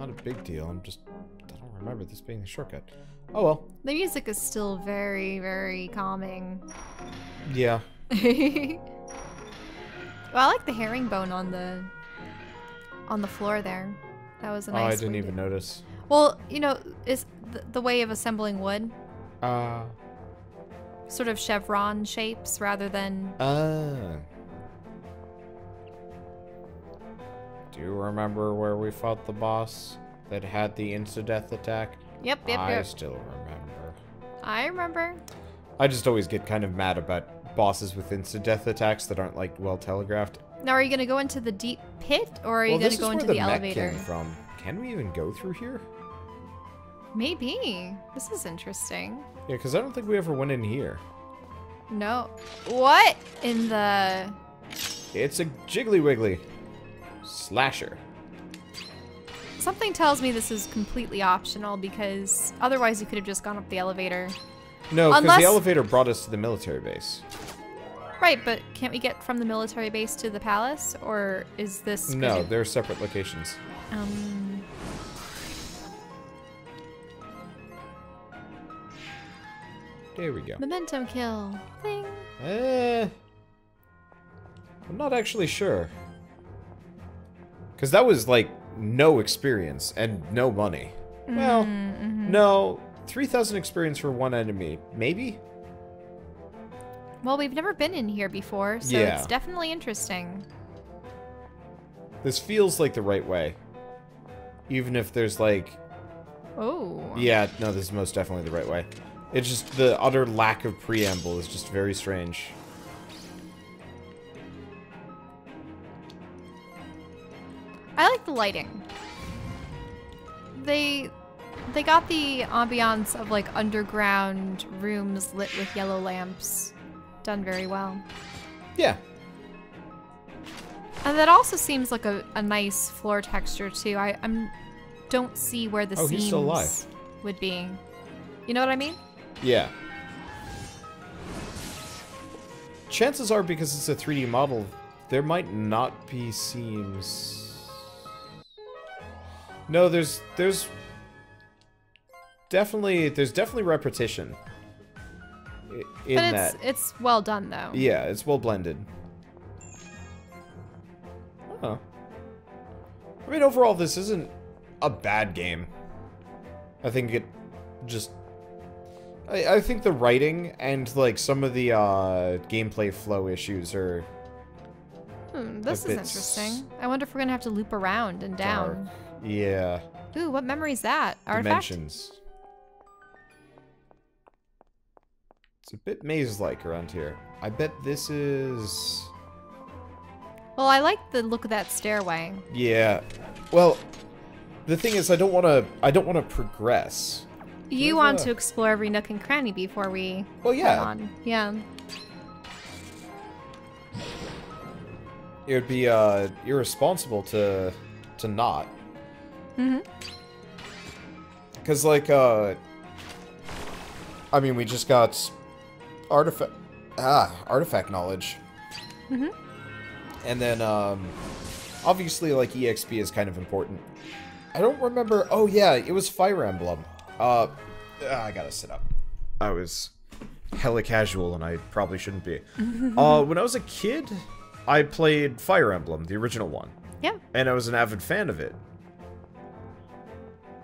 not a big deal. I don't remember this being a shortcut. Oh well. The music is still very, very calming. Yeah. Well, I like the herringbone on the floor there. That was a nice. Oh, I didn't even notice. Well, you know, is the way of assembling wood. Sort of chevron shapes rather than. Do you remember where we fought the boss that had the insta-death attack? Yep. I still remember. I remember. I just always get kind of mad about bosses with insta-death attacks that aren't like well telegraphed. Now, are you gonna go into the deep pit, or are you gonna go into the elevator? Came from. Can we even go through here? Maybe. This is interesting. Yeah, because I don't think we ever went in here. No. What in the? It's a Jiggly Wiggly slasher. Something tells me this is completely optional because otherwise you could have just gone up the elevator. No, because the elevator brought us to the military base. Right, but can't we get from the military base to the palace, or is this? No, they're separate locations. There we go. Momentum kill. Thing. I'm not actually sure. Because that was, like, no experience and no money. Well, no. 3,000 experience for one enemy. Maybe? Well, we've never been in here before, so it's definitely interesting. This feels like the right way. Even if there's, like... Oh. Yeah, no, this is most definitely the right way. It's just the utter lack of preamble is just very strange. I like the lighting. They got the ambiance of like underground rooms lit with yellow lamps done very well. Yeah. And that also seems like a nice floor texture too. I don't see where the seams still alive. Would be. You know what I mean? Yeah. Chances are, because it's a 3D model, there might not be seams. No, there's definitely repetition. But it's well done though. Yeah, it's well blended. Oh. I mean, overall, this isn't a bad game. I think it just... I think the writing and, like, some of the gameplay flow issues are... this is interesting. I wonder if we're gonna have to loop around and down. Dark. Yeah. Ooh, what memory is that? Artifact? Dimensions. It's a bit maze-like around here. I bet this is... Well, I like the look of that stairway. Yeah. Well, the thing is, I don't want to progress. You want to explore every nook and cranny before we... Well, yeah. On. Yeah. It would be irresponsible to not. Because, like, I mean, we just got artifact knowledge. And then, obviously, like, EXP is kind of important. I don't remember... Oh, yeah, it was Fire Emblem. I gotta sit up. I was hella casual, and I probably shouldn't be. When I was a kid, I played Fire Emblem, the original one. Yeah. And I was an avid fan of it.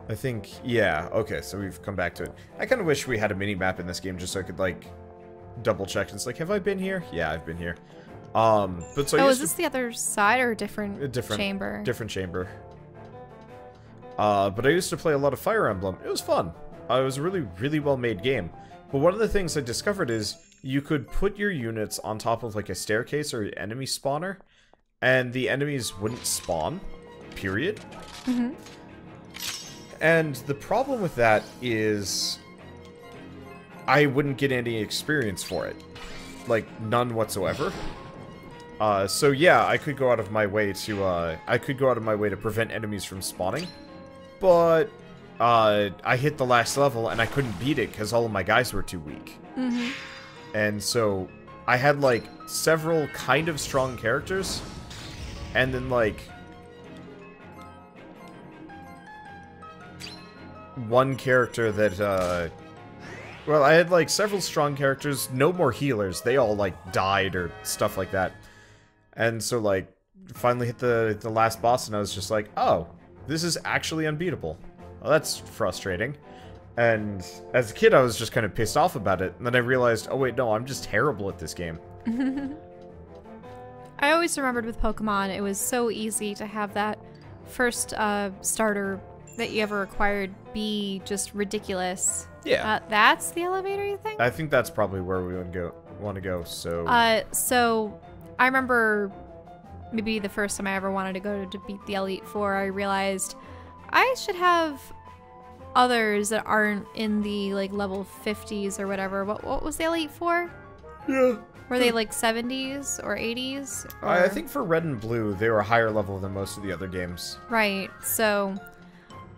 I think, yeah, okay, so we've come back to it. I kind of wish we had a mini-map in this game just so I could, like, double-check. It's like, have I been here? Yeah, I've been here. But so is this the other side or a different chamber? Different chamber. But I used to play a lot of Fire Emblem. It was fun. It was a really, really well-made game. But one of the things I discovered is you could put your units on top of, like, a staircase or an enemy spawner, and the enemies wouldn't spawn, period. And the problem with that is I wouldn't get any experience for it. Like, none whatsoever. So yeah, I could go out of my way to prevent enemies from spawning. But I hit the last level and I couldn't beat it because all of my guys were too weak. And so I had, like, several kind of strong characters, and then, like, one character that, well, I had, like, several strong characters, no more healers. They all, like, died or stuff like that. And so, like, finally hit the last boss, and I was just like, oh, this is actually unbeatable. Well, that's frustrating. And as a kid, I was just kind of pissed off about it. And then I realized, oh wait, no, I'm just terrible at this game. I always remembered with Pokemon, it was so easy to have that first starter that you ever acquired be just ridiculous. Yeah. That's the elevator, you think? I think that's probably where we want to go. So. So I remember maybe the first time I ever wanted to go to beat the Elite Four, I realized I should have others that aren't in the like level 50s or whatever. What was the Elite Four? Yeah. Were they like 70s or 80s? Or... I think for Red and Blue, they were higher level than most of the other games. Right. So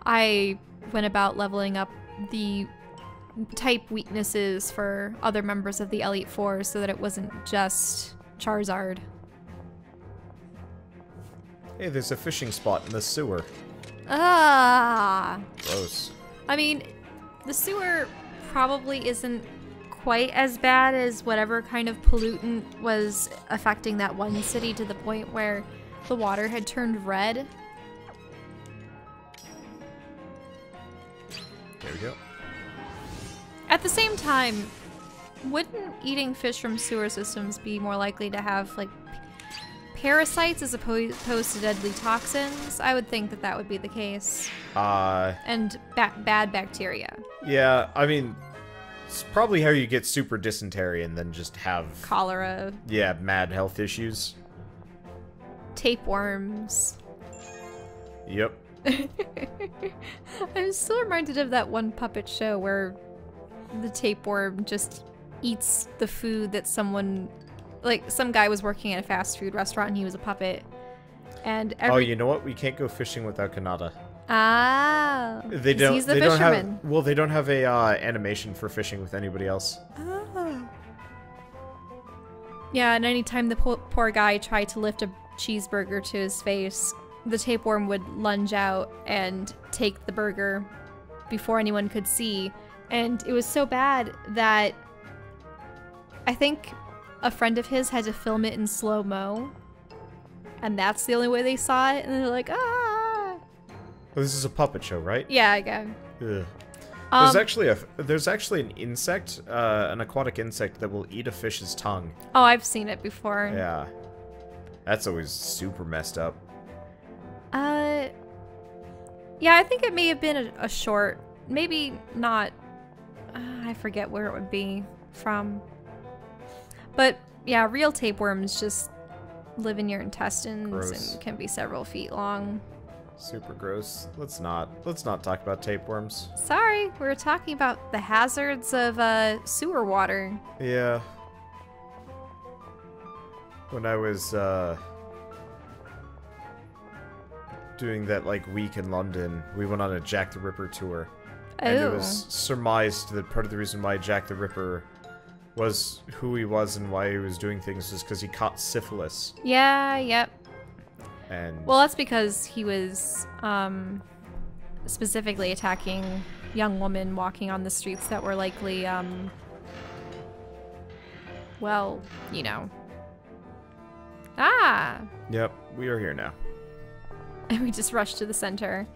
I went about leveling up the type weaknesses for other members of the Elite Four so that it wasn't just Charizard. Hey, there's a fishing spot in the sewer. Ah. Gross. I mean, the sewer probably isn't quite as bad as whatever kind of pollutant was affecting that one city to the point where the water had turned red. There we go. At the same time, wouldn't eating fish from sewer systems be more likely to have, like, parasites as opposed to deadly toxins? I would think that that would be the case. And bad bacteria. Yeah, I mean, it's probably how you get super dysentery and then just have... Cholera. Yeah, mad health issues. Tapeworms. Yep. I'm still reminded of that one puppet show where the tapeworm just eats the food that someone... Like, some guy was working at a fast food restaurant and he was a puppet. And Oh, you know what? We can't go fishing without Kanata. Ah. They don't. He's the they fisherman. don't have. Well, they don't have a animation for fishing with anybody else. Oh. Yeah, and anytime the poor guy tried to lift a cheeseburger to his face, the tapeworm would lunge out and take the burger before anyone could see. And it was so bad that I think a friend of his had to film it in slow-mo. And that's the only way they saw it. And they're like, ah. Well, this is a puppet show, right? Yeah, again. Ugh. There's actually an insect, an aquatic insect that will eat a fish's tongue. Oh, I've seen it before. Yeah. That's always super messed up. Yeah, I think it may have been a short, maybe not, I forget where it would be from. But yeah, real tapeworms just live in your intestines. Gross. And can be several feet long. Super gross. Let's not talk about tapeworms. Sorry, we were talking about the hazards of sewer water. Yeah. When I was doing that like week in London, we went on a Jack the Ripper tour. Oh. And it was surmised that part of the reason why Jack the Ripper was who he was and why he was doing things was because he caught syphilis. Yeah, yep. And well, that's because he was specifically attacking young women walking on the streets that were likely, well, you know. Ah! Yep, we are here now. And we just rushed to the center.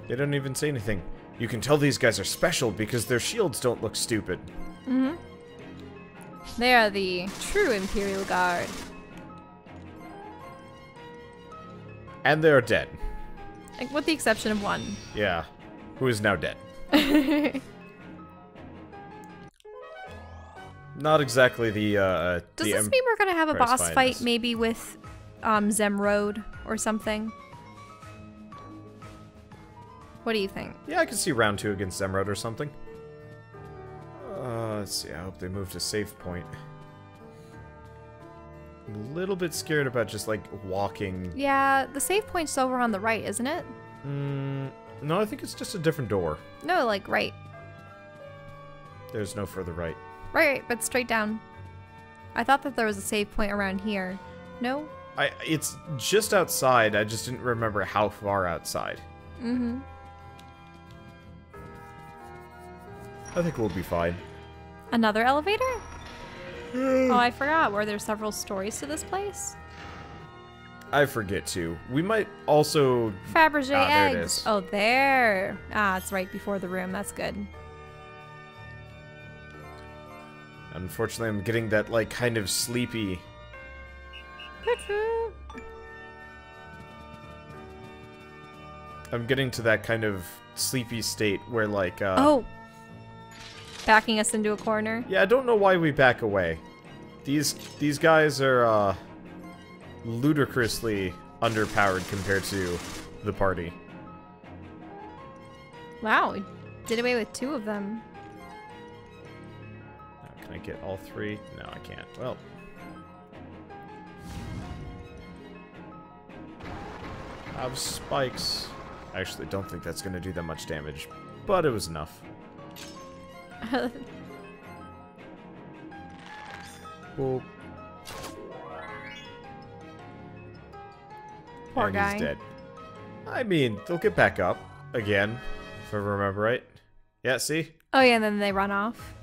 They don't even say anything. You can tell these guys are special because their shields don't look stupid. Mm-hmm. They are the true Imperial Guard. And they're dead. Like, with the exception of one. Yeah. Who is now dead. Not exactly the, Does this mean we're gonna have a boss Finest. fight maybe with, Zemrode or something? What do you think? Yeah, I could see round 2 against Zemrode or something. Let's see, I hope they move to save point. I'm a little bit scared about just, like, walking. Yeah, the save point's over on the right, isn't it? No, I think it's just a different door. No, like, right. There's no further right. Right, but straight down. I thought that there was a save point around here. No? It's just outside. I just didn't remember how far outside. Mm-hmm. I think we'll be fine. Another elevator? Oh, I forgot. Were there several stories to this place? I forget too. We might also... Fabergé eggs. There it is. Oh, there. Ah, it's right before the room. That's good. Unfortunately, I'm getting that, like, kind of sleepy... I'm getting to that kind of sleepy state where, like, Oh! Backing us into a corner. Yeah, I don't know why we back away. These guys are, ludicrously underpowered compared to the party. Wow, we did away with 2 of them. Can I get all 3? No, I can't. Well... have spikes. I actually don't think that's going to do that much damage, but it was enough. Well, Poor and guy. He's dead. I mean, they'll get back up again, if I remember right. Yeah, see? Oh yeah, and then they run off.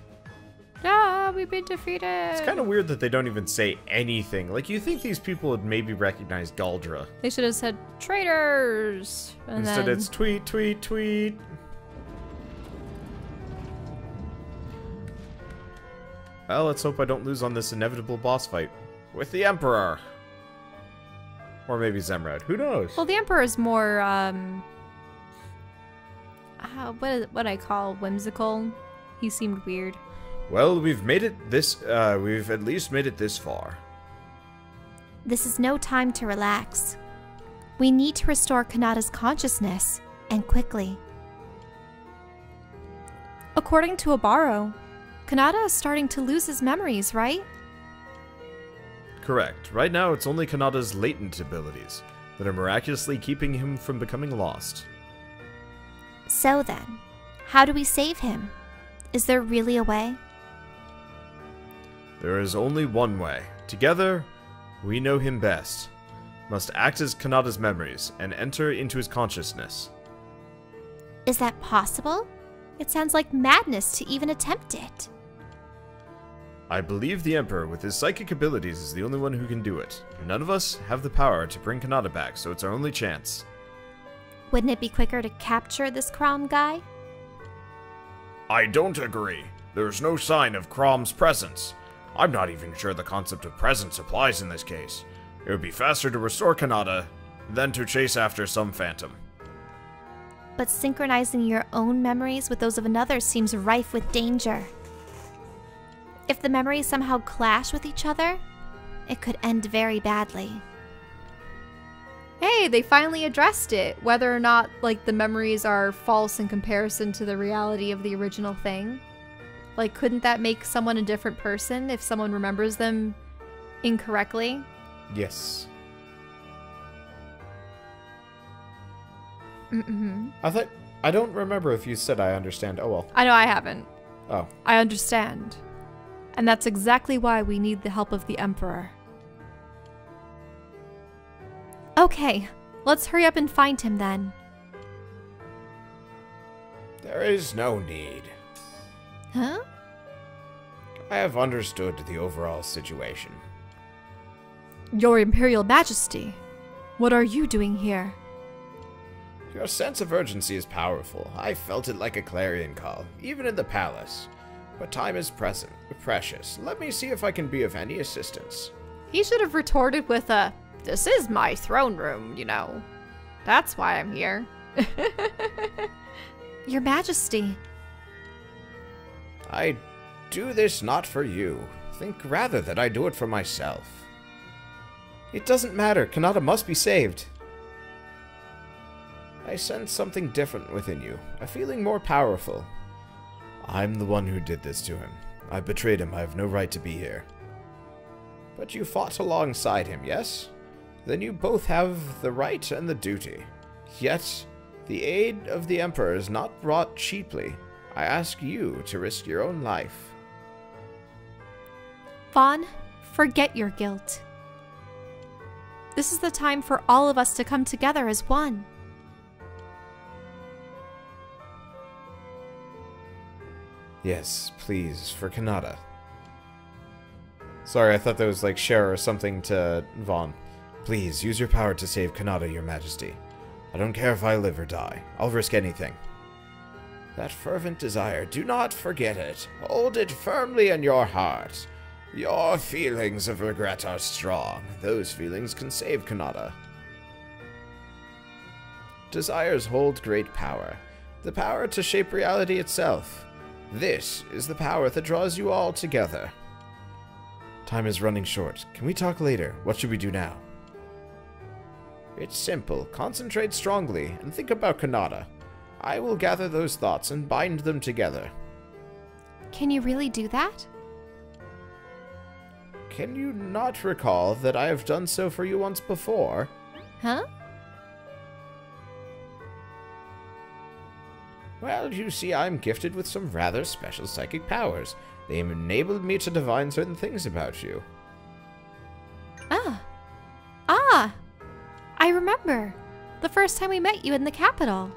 Ah, we've been defeated. It's kind of weird that they don't even say anything. Like, you think these people would maybe recognize Galdra. They should have said traitors. And Instead, then... it's tweet, tweet, tweet. Well, let's hope I don't lose on this inevitable boss fight with the Emperor. Or maybe Zemrad. Who knows? Well, the Emperor is more, what I call whimsical. He seemed weird. Well, we've made it this, we've at least made it this far. This is no time to relax. We need to restore Kanata's consciousness, and quickly. According to Abaro, Kanata is starting to lose his memories, right? Correct. Right now, it's only Kanata's latent abilities that are miraculously keeping him from becoming lost. So then, how do we save him? Is there really a way? There is only one way. Together, we know him best. Must act as Kanata's memories and enter into his consciousness. Is that possible? It sounds like madness to even attempt it. I believe the Emperor, with his psychic abilities, is the only one who can do it. None of us have the power to bring Kanata back, so it's our only chance. Wouldn't it be quicker to capture this Crom guy? I don't agree. There's no sign of Crom's presence. I'm not even sure the concept of presence applies in this case. It would be faster to restore Kanata than to chase after some phantom. But synchronizing your own memories with those of another seems rife with danger. If the memories somehow clash with each other, it could end very badly. Hey, they finally addressed it. Whether or not, like, the memories are false in comparison to the reality of the original thing. Like, couldn't that make someone a different person if someone remembers them incorrectly? Yes. Mm-hmm. I don't remember if you said I understand. Oh well. I know I haven't. Oh. I understand. And that's exactly why we need the help of the Emperor. Okay, let's hurry up and find him then. There is no need. Huh? I have understood the overall situation. Your Imperial Majesty, what are you doing here? Your sense of urgency is powerful. I felt it like a clarion call, even in the palace. But time is precious. Let me see if I can be of any assistance. He should have retorted with a, "This is my throne room, you know. That's why I'm here." Your Majesty. I do this not for you. Think rather that I do it for myself. It doesn't matter. Kanata must be saved. I sense something different within you. A feeling more powerful. I'm the one who did this to him. I betrayed him. I have no right to be here. But you fought alongside him, yes? Then you both have the right and the duty. Yet, the aid of the Emperor is not brought cheaply. I ask you to risk your own life. Vaughn, forget your guilt. This is the time for all of us to come together as one. Yes, please, for Kanata. Sorry, I thought that was like Cher or something to Vaughn. Please, use your power to save Kanata, your majesty. I don't care if I live or die. I'll risk anything. That fervent desire, do not forget it. Hold it firmly in your heart. Your feelings of regret are strong. Those feelings can save Kanata. Desires hold great power. The power to shape reality itself. This is the power that draws you all together. Time is running short. Can we talk later? What should we do now? It's simple. Concentrate strongly and think about Kanata. I will gather those thoughts and bind them together. Can you really do that? Can you not recall that I have done so for you once before? Huh? Well, you see, I'm gifted with some rather special psychic powers. They enabled me to divine certain things about you. Ah! I remember. The first time we met you in the capital.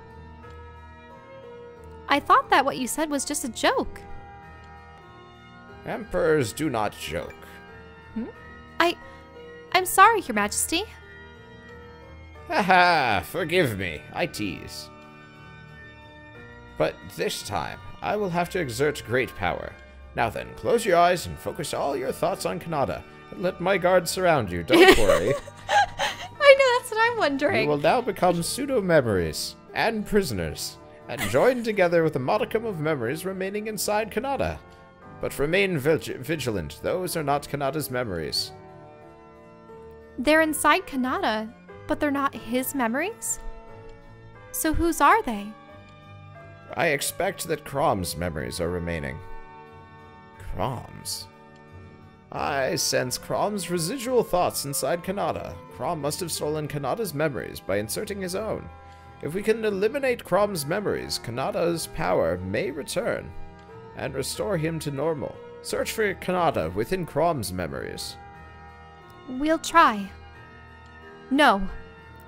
I thought that what you said was just a joke. Emperors do not joke. I'm sorry, Your Majesty. Haha, forgive me. I tease. But this time, I will have to exert great power. Now then, close your eyes and focus all your thoughts on Kanata. And let my guards surround you, don't worry. I know, that's what I'm wondering. You will now become pseudo-memories and prisoners, and join together with a modicum of memories remaining inside Kanata. But remain vigilant, those are not Kanata's memories. They're inside Kanata, but they're not his memories? So whose are they? I expect that Crom's memories are remaining. Crom's? I sense Crom's residual thoughts inside Kanata. Crom must have stolen Kanata's memories by inserting his own. If we can eliminate Crom's memories, Kanata's power may return and restore him to normal. Search for Kanata within Crom's memories. We'll try. No,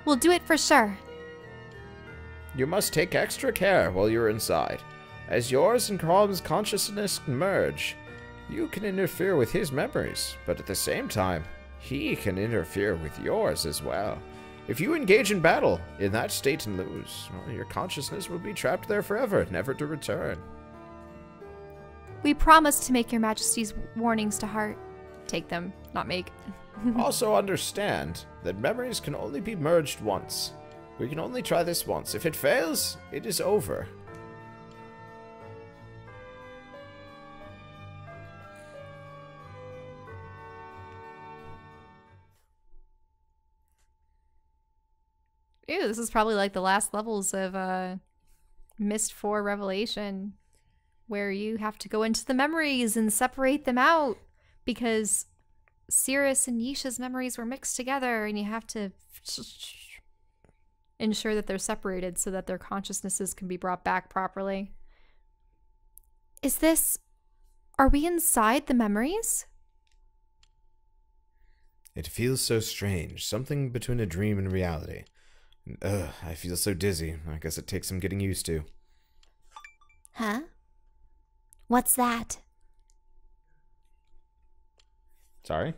we'll do it for sure. You must take extra care while you're inside. As yours and Crom's consciousness merge, you can interfere with his memories, but at the same time, he can interfere with yours as well. If you engage in battle in that state and lose, well, your consciousness will be trapped there forever, never to return. We promise to make Your Majesty's warnings to heart. Take them, not make. Also understand that memories can only be merged once. We can only try this once. If it fails, it is over. Ew, this is probably like the last levels of Mist 4 Revelation, where you have to go into the memories and separate them out because Cirrus and Yisha's memories were mixed together, and you have to ensure that they're separated so that their consciousnesses can be brought back properly. Is this... Are we inside the memories? It feels so strange. Something between a dream and reality. Ugh, I feel so dizzy. I guess it takes some getting used to. Huh? What's that? Sorry?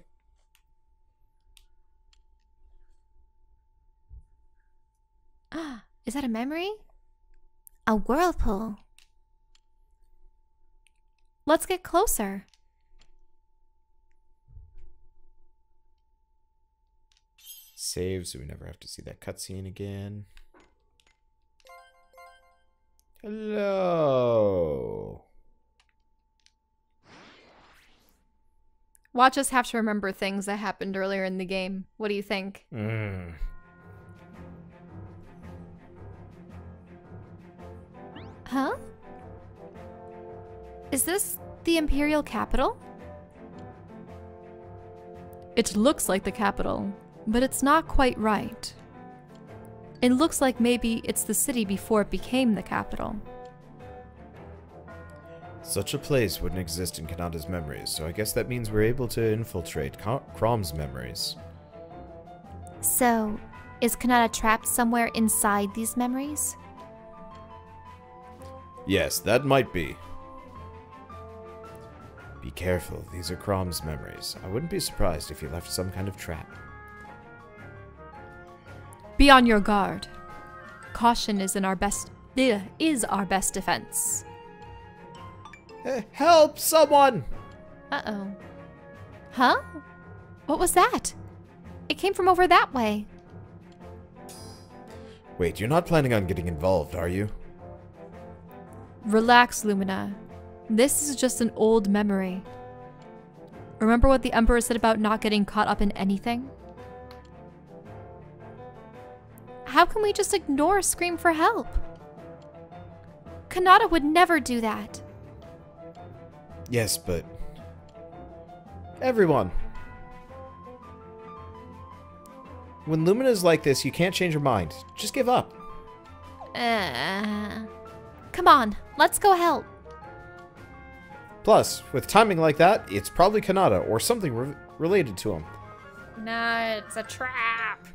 Is that a memory? A whirlpool. Let's get closer. Save so we never have to see that cutscene again. Hello. Watch us have to remember things that happened earlier in the game. What do you think? Huh? Is this the Imperial capital? It looks like the capital, but it's not quite right. It looks like maybe it's the city before it became the capital. Such a place wouldn't exist in Kanata's memories, so I guess that means we're able to infiltrate Crom's memories. So, is Kanata trapped somewhere inside these memories? Yes, that might be. Be careful, these are Crom's memories. I wouldn't be surprised if he left some kind of trap. Be on your guard. Caution is our best defense. Help, someone! Uh-oh. Huh? What was that? It came from over that way. Wait, you're not planning on getting involved, are you? Relax, Lumina. This is just an old memory. Remember what the Emperor said about not getting caught up in anything? How can we just ignore a scream for help? Kanata would never do that. Yes, but... everyone. When Lumina's like this, you can't change her mind. Just give up. Come on, let's go help. Plus, with timing like that, it's probably Kanata or something related to him. No, it's a trap.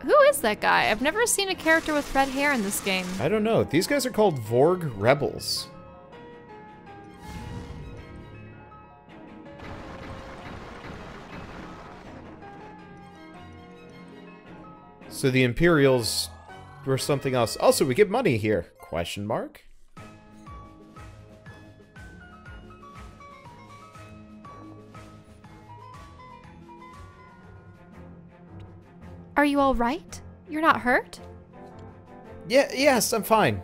Who is that guy? I've never seen a character with red hair in this game. I don't know. These guys are called Vorg Rebels. So the Imperials were something else. Also, we get money here. Question mark? Are you all right? You're not hurt? Yes, I'm fine.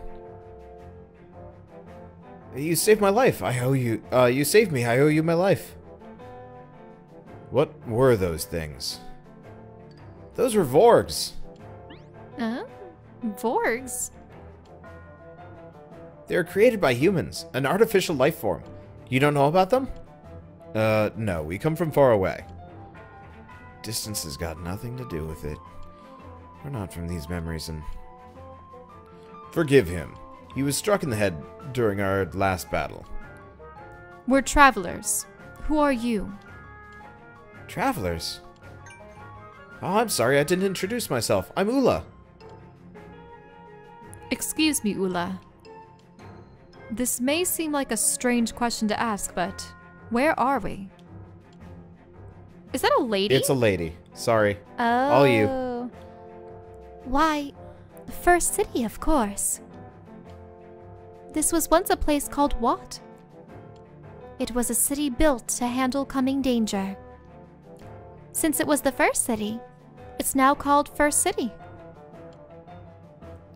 You saved my life. I owe you. You saved me. I owe you my life. What were those things? Those were Vorgs. Vorgs? They were created by humans, an artificial life form. You don't know about them? No, we come from far away. Distance has got nothing to do with it. We're not from these memories and... Forgive him. He was struck in the head during our last battle. We're travelers. Who are you? Travelers? Oh, I'm sorry, I didn't introduce myself. I'm Ula. Excuse me, Ula. This may seem like a strange question to ask, but where are we? Is that a lady? It's a lady. Sorry. Oh. All you. Why, First City, of course. This was once a place called what? It was a city built to handle coming danger. Since it was the first city, it's now called First City.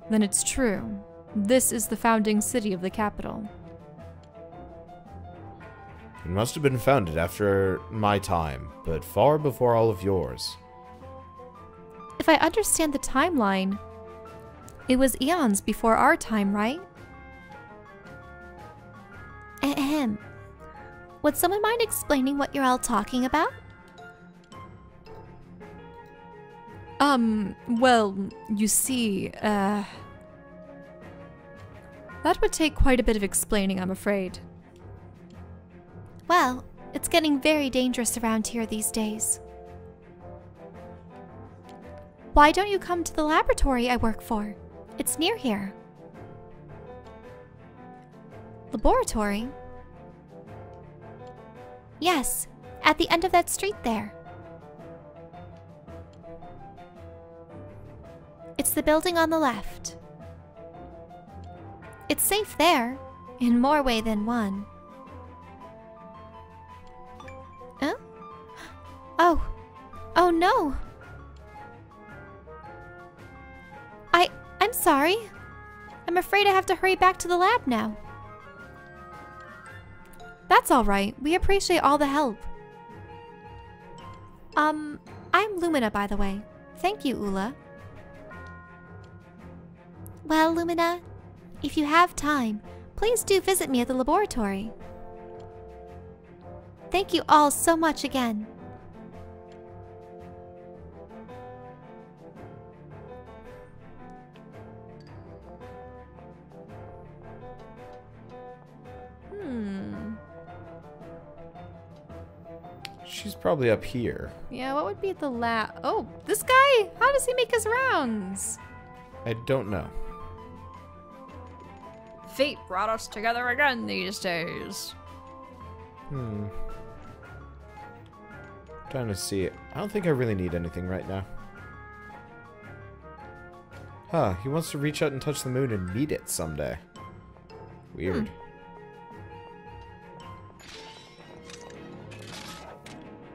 Then it's true. This is the founding city of the capital. It must have been founded after my time, but far before all of yours. If I understand the timeline, it was eons before our time, right? Ahem. Would someone mind explaining what you're all talking about? Well, you see, that would take quite a bit of explaining, I'm afraid. Well, it's getting very dangerous around here these days. Why don't you come to the laboratory I work for? It's near here. Laboratory? Yes, at the end of that street there. It's the building on the left. It's safe there, in more way than one. Huh? Oh no! I'm sorry. I'm afraid I have to hurry back to the lab now. That's all right. We appreciate all the help. I'm Lumina, by the way. Thank you, Ula. Well, Lumina, if you have time, please do visit me at the laboratory. Thank you all so much again. She's probably up here. Yeah, what would be the Oh, this guy! How does he make his rounds? I don't know. Fate brought us together again these days. Trying to see it. I don't think I really need anything right now. Huh, he wants to reach out and touch the moon and meet it someday. Weird.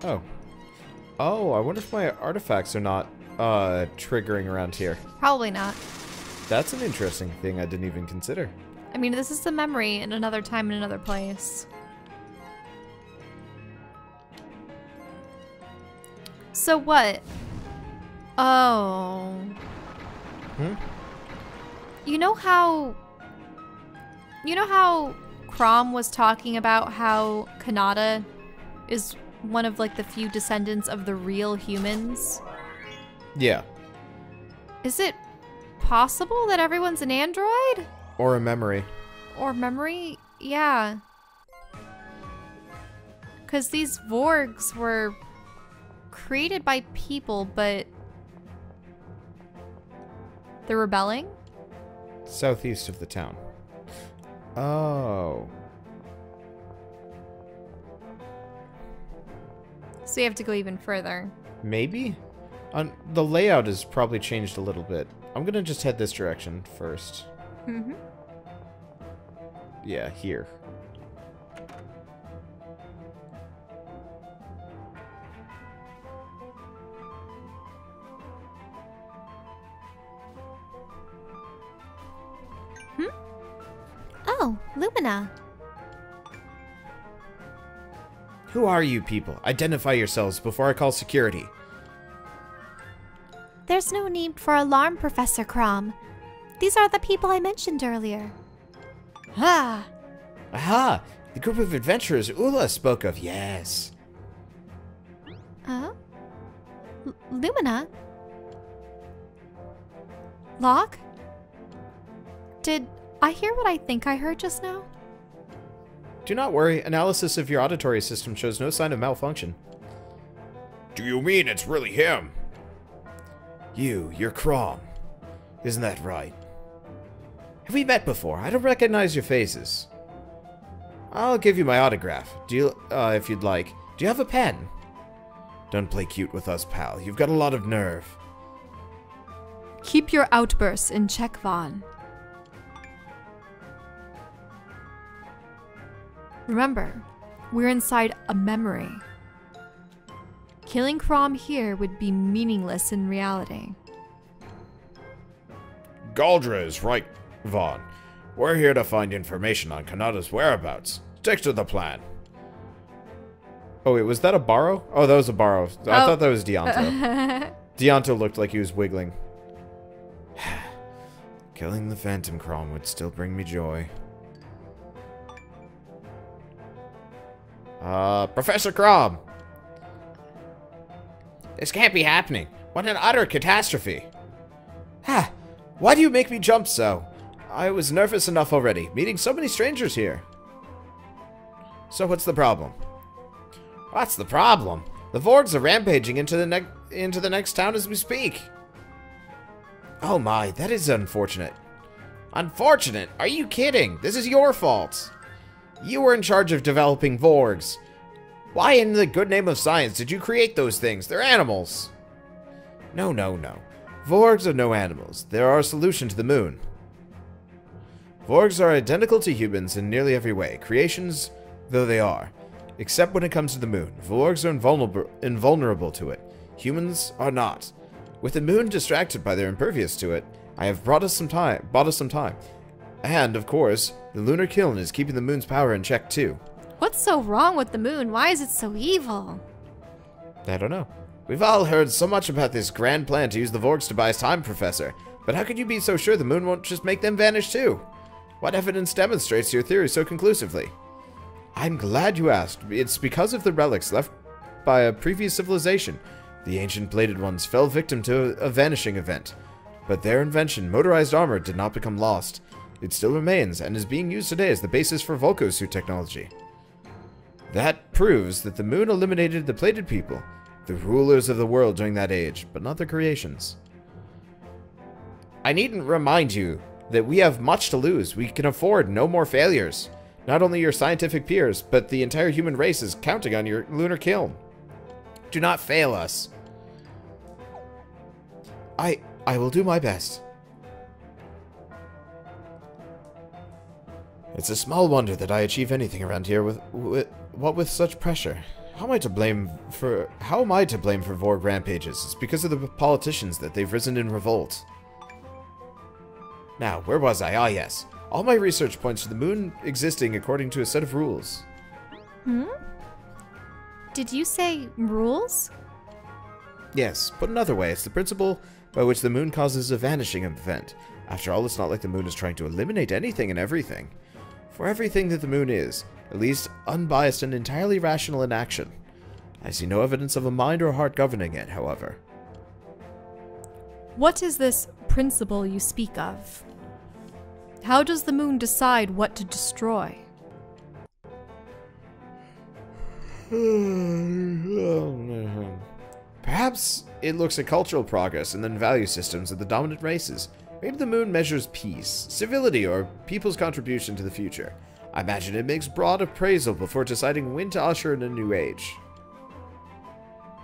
Oh. Oh, I wonder if my artifacts are not triggering around here. Probably not. That's an interesting thing I didn't even consider. I mean, this is the memory in another time in another place. So what? Oh. You know how Crom was talking about how Kanata is one of like the few descendants of the real humans? Yeah. Is it possible that everyone's an android? Or a memory. Or memory? Yeah. Because these Vorgs were created by people, but they're rebelling? Southeast of the town. Oh. So you have to go even further. Maybe? The layout has probably changed a little bit. I'm gonna just head this direction first. Yeah, here. Oh, Lumina. Who are you people? Identify yourselves before I call security. There's no need for alarm, Professor Crom. These are the people I mentioned earlier. Ah! Aha! The group of adventurers Ula spoke of, yes. Lumina? Locke? Did I hear what I think I heard just now? Do not worry, analysis of your auditory system shows no sign of malfunction. Do you mean it's really him? You're Crom. Isn't that right? Have we met before? I don't recognize your faces. I'll give you my autograph. Do you, if you'd like. Do you have a pen? Don't play cute with us, pal. You've got a lot of nerve. Keep your outbursts in check, Vaughn. Remember, we're inside a memory. Killing Crom here would be meaningless in reality. Galdra is right, Vaughn. We're here to find information on Kanata's whereabouts. Stick to the plan. Oh wait, was that a Barrow? Oh, that was a Barrow. I thought that was Deonto. Deonto looked like he was wiggling. Killing the Phantom Crom would still bring me joy. Professor Crom! This can't be happening. What an utter catastrophe. Ha! Why do you make me jump so? I was nervous enough already, meeting so many strangers here. So what's the problem? What's the problem? The Vorgs are rampaging into the next town as we speak. Oh my, that is unfortunate. Unfortunate? Are you kidding? This is your fault. You were in charge of developing Vorgs. Why in the good name of science did you create those things? They're animals. No. Vorgs are no animals. They're our solution to the moon. Vorgs are identical to humans in nearly every way, creations though they are. Except when it comes to the moon. Vorgs are invulnerable to it. Humans are not. With the moon distracted by their impervious to it, I have bought us some time. And, of course, the lunar kiln is keeping the moon's power in check, too. What's so wrong with the moon? Why is it so evil? I don't know. We've all heard so much about this grand plan to use the Vorgs to buy us time, Professor. But how could you be so sure the moon won't just make them vanish, too? What evidence demonstrates your theory so conclusively? I'm glad you asked. It's because of the relics left by a previous civilization. The ancient Bladed Ones fell victim to a vanishing event. But their invention, motorized armor, did not become lost. It still remains, and is being used today as the basis for Volko's suit technology. That proves that the moon eliminated the plated people, the rulers of the world during that age, but not their creations. I needn't remind you that we have much to lose. We can afford no more failures. Not only your scientific peers, but the entire human race is counting on your lunar kiln. Do not fail us. I will do my best. It's a small wonder that I achieve anything around here with such pressure. How am I to blame for Vorg rampages? It's because of the politicians that they've risen in revolt. Now, where was I? Ah, yes. All my research points to the moon existing according to a set of rules. Did you say rules? Yes, put another way, it's the principle by which the moon causes a vanishing event. After all, it's not like the moon is trying to eliminate anything and everything. For everything that the moon is, at least unbiased and entirely rational in action. I see no evidence of a mind or heart governing it, however. What is this principle you speak of? How does the moon decide what to destroy? Perhaps it looks at cultural progress and then value systems of the dominant races. Maybe the moon measures peace, civility, or people's contribution to the future. I imagine it makes broad appraisal before deciding when to usher in a new age.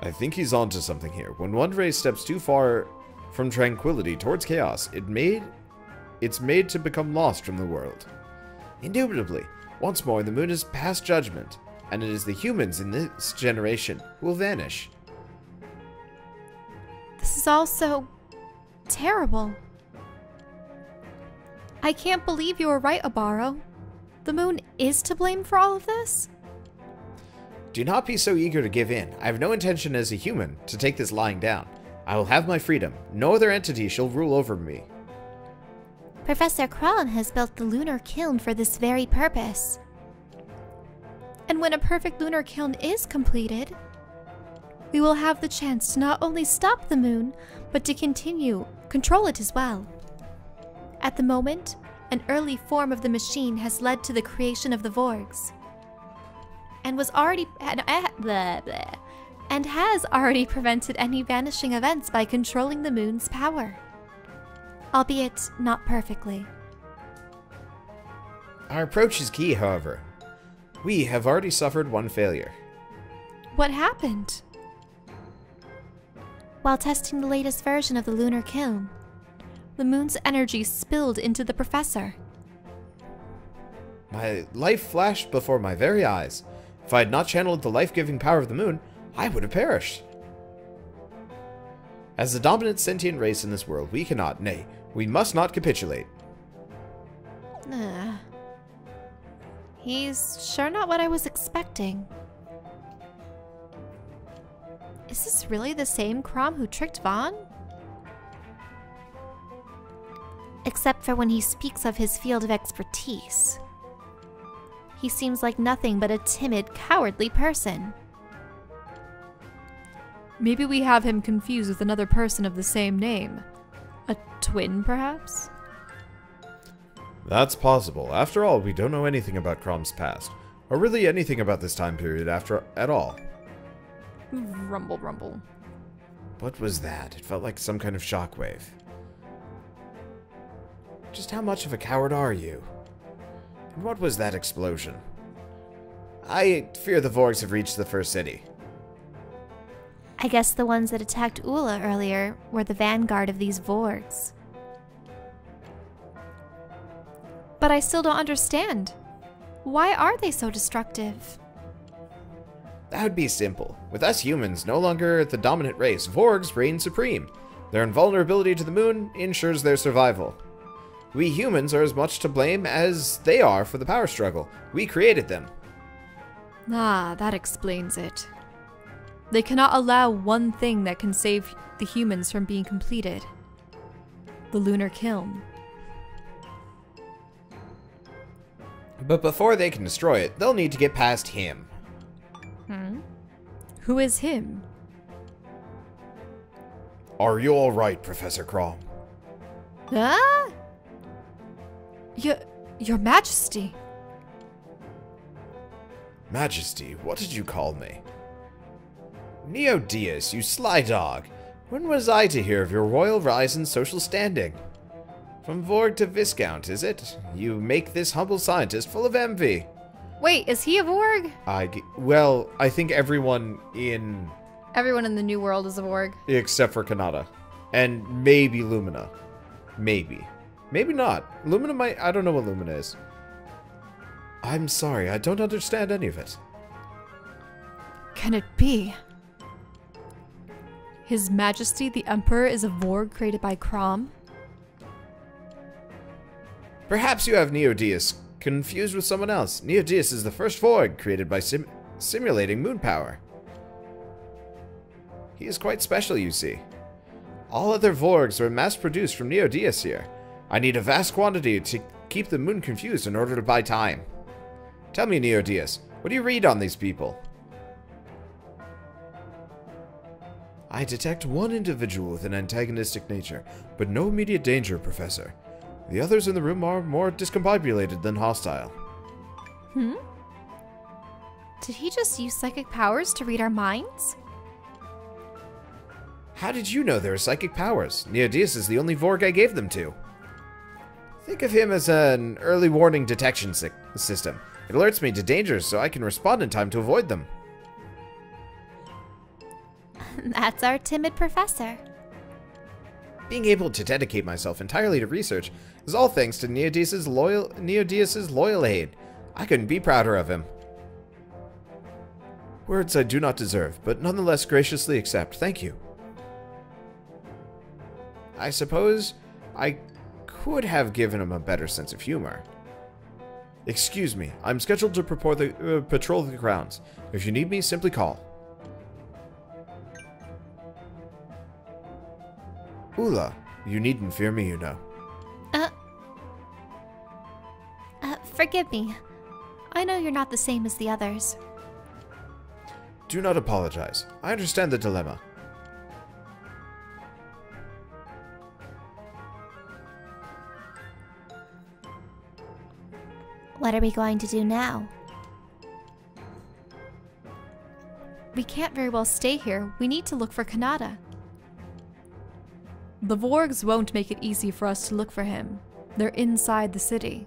I think he's onto something here. When one race steps too far from tranquility towards chaos, it's made to become lost from the world. Indubitably, once more the moon is past judgment, and it is the humans in this generation who will vanish. This is all so terrible. I can't believe you were right, Abaro. The moon is to blame for all of this? Do not be so eager to give in. I have no intention as a human to take this lying down. I will have my freedom. No other entity shall rule over me. Professor Kron has built the lunar kiln for this very purpose. And when a perfect lunar kiln is completed, we will have the chance to not only stop the moon, but to control it as well. At the moment, an early form of the machine has led to the creation of the Vorgs, and has already prevented any vanishing events by controlling the moon's power. Albeit not perfectly. Our approach is key, however. We have already suffered one failure. What happened? While testing the latest version of the lunar kiln, the moon's energy spilled into the professor. My life flashed before my very eyes. If I had not channeled the life-giving power of the moon, I would have perished. As the dominant sentient race in this world, we cannot, nay, we must not capitulate. He's sure not what I was expecting. Is this really the same Crom who tricked Vaughn? Except for when he speaks of his field of expertise. He seems like nothing but a timid, cowardly person. Maybe we have him confused with another person of the same name. A twin, perhaps? That's possible. After all, we don't know anything about Crom's past, or really anything about this time period at all. Rumble, rumble. What was that? It felt like some kind of shockwave. Just how much of a coward are you? And what was that explosion? I fear the Vorgs have reached the first city. I guess the ones that attacked Ula earlier were the vanguard of these Vorgs. But I still don't understand. Why are they so destructive? That would be simple. With us humans no longer the dominant race, Vorgs reign supreme. Their invulnerability to the moon ensures their survival. We humans are as much to blame as they are for the power struggle. We created them. Ah, that explains it. They cannot allow one thing that can save the humans from being completed. The lunar kiln. But before they can destroy it, they'll need to get past him. Who is him? Are you alright, Professor Crom? Ah? Your Majesty. Majesty, what did you call me? Neodius, you sly dog. When was I to hear of your royal rise in social standing? From Vorg to Viscount, is it? You make this humble scientist full of envy. Wait, is he a Vorg? Well, I think everyone in... Everyone in the New World is a Vorg. Except for Kanata. And maybe Lumina. Maybe. Maybe not. Lumina might... I don't know what Lumina is. I'm sorry, I don't understand any of it. Can it be? His Majesty the Emperor is a Vorg created by Crom? Perhaps you have Neodius confused with someone else. Neodius is the first Vorg created by simulating moon power. He is quite special, you see. All other Vorgs were mass-produced from Neodius here. I need a vast quantity to keep the moon confused in order to buy time. Tell me, Neodius, what do you read on these people? I detect one individual with an antagonistic nature, but no immediate danger, Professor. The others in the room are more discombobulated than hostile. Did he just use psychic powers to read our minds? How did you know there are psychic powers? Neodius is the only Vorg I gave them to. Think of him as an early warning detection system. It alerts me to dangers so I can respond in time to avoid them. That's our timid professor. Being able to dedicate myself entirely to research is all thanks to Neodius's loyal aid. I couldn't be prouder of him. Words I do not deserve, but nonetheless graciously accept. Thank you. I suppose I could have given him a better sense of humor. Excuse me, I'm scheduled to patrol the grounds. If you need me, simply call. Ula, you needn't fear me, you know. Forgive me. I know you're not the same as the others. Do not apologize. I understand the dilemma. What are we going to do now? We can't very well stay here. We need to look for Kanata. The Vorgs won't make it easy for us to look for him. They're inside the city.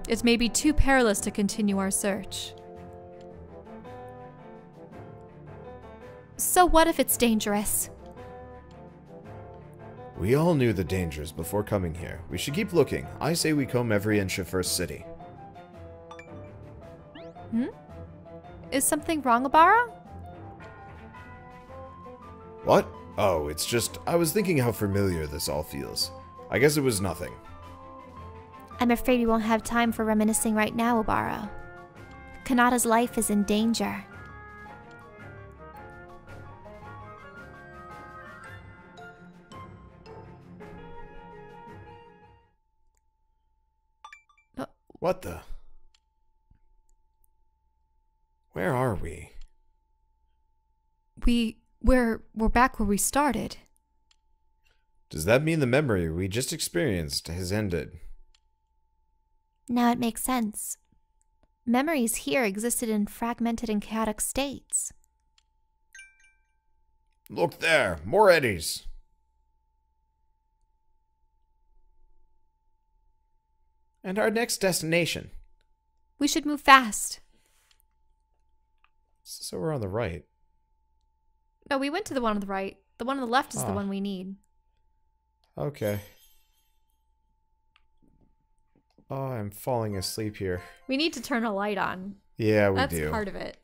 It may be too perilous to continue our search. So what if it's dangerous? We all knew the dangers before coming here. We should keep looking. I say we comb every inch of First City. Is something wrong, Abara? What? Oh, it's just, I was thinking how familiar this all feels. I guess it was nothing. I'm afraid we won't have time for reminiscing right now, Obaro. Kanata's life is in danger. What the? Where are we? We're back where we started. Does that mean the memory we just experienced has ended? Now it makes sense. Memories here existed in fragmented and chaotic states. Look there! More eddies! And our next destination. We should move fast. So we're on the right. No, we went to the one on the right. The one on the left is the one we need. Okay. Oh, I'm falling asleep here. We need to turn a light on. Yeah, we That's do. part of it.